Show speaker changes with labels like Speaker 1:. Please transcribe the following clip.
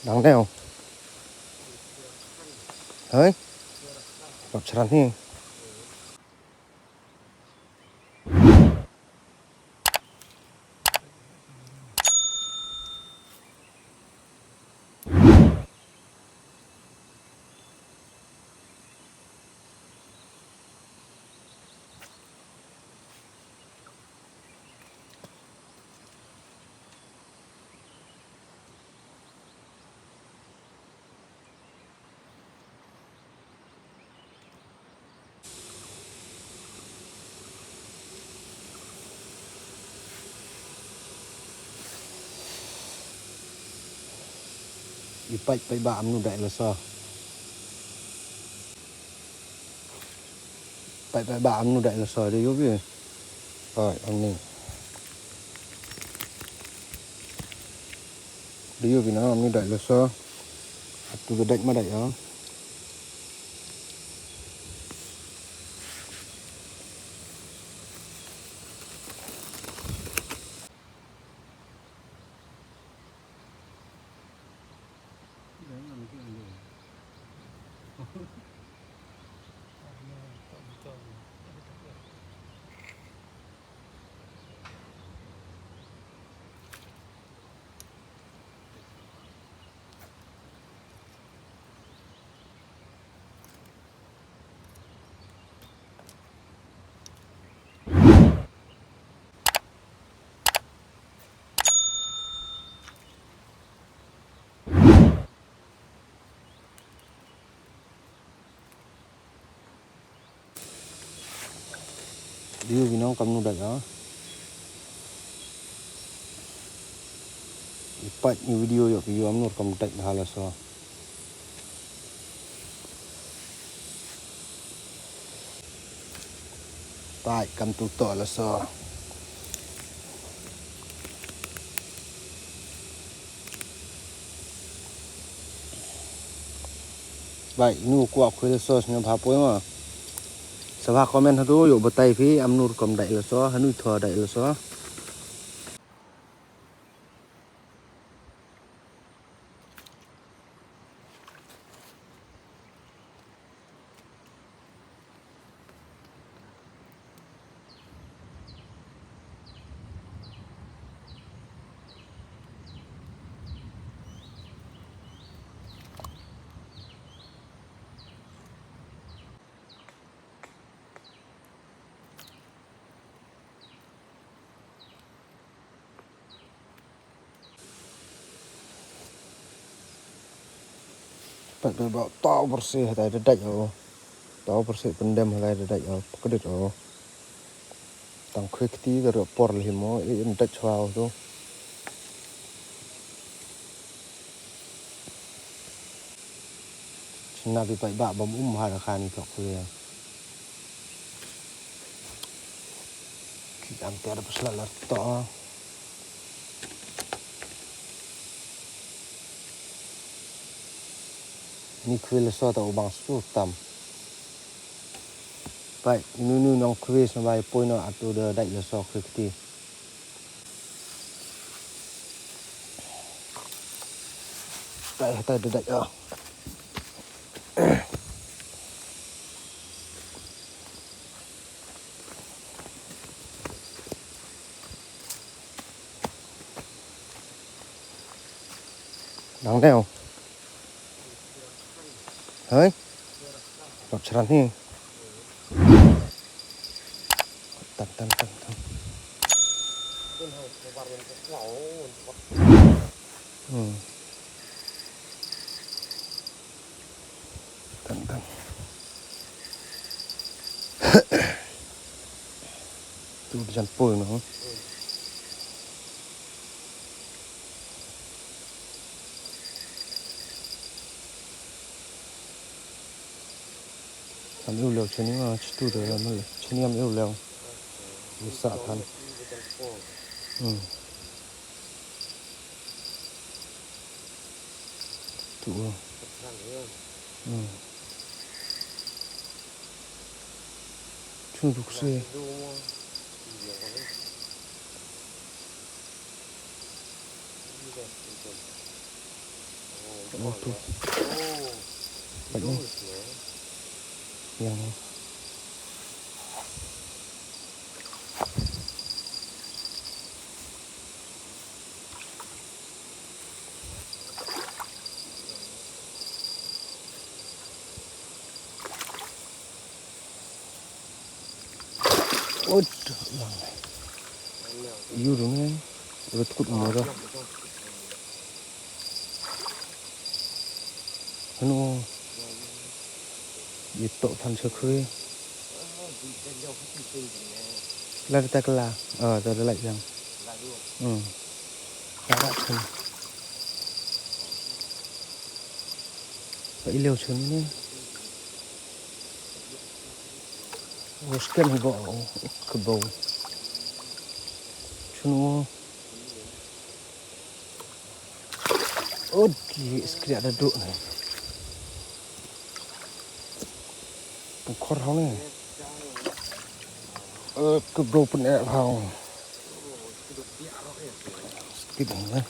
Speaker 1: Đáng đeo. Đấy. Gặp chắn đi. Ipat pai ba amnu dai lo so. Pai ba amnu dai lo so đi yobi. Rồi ông này. Đi yobi nó amnu dai lo so. Tu cái đạch mà đạch đó. Đi yobi nó cầm nu đạch đó. Ipat ni video yo video amnu cầm đạch dah lo so. Tại cầm tu to lo so. Vậy nu qua khơi so nó phá pối mà. Sa comment hatu yo batai phi amnu cầm đạch lo so hanu thua đạch lo so. Pai ba to bersih tai dedak yo. To bersih pendem tai dedak yo. Kedit yo. Tang quick ti ke por limo in dedak chwao tu. China bi pai ba bom ha khan tok kuya. Ki am ter besla to. Ni kuil so ta ubang su tam. Pai nu nong kuil so bai poi no atu de dai lo so quick ti. Tai dedak yo. Đáng đeo. Đấy. Gặp chắn đi. Tăng. Tăng. Tu jangan poi no. Am yêu leo trên những tu rồi là mới trên em yêu leo. Đi sợ thân. Tu. Chung đục xe. Oh tuh. Banyak. Yang yêu đúng không? Udah tukut umur dah. Anu, itu pan sekali. Lari tak kelar. Dah lagi yang. Sangat pun. Pak Ilio sini. Waskan bau kebau. Cuma. Oh, sekali ada duk ni. Pukor hau ni. Kebau pun ada hau. Sedikit ni.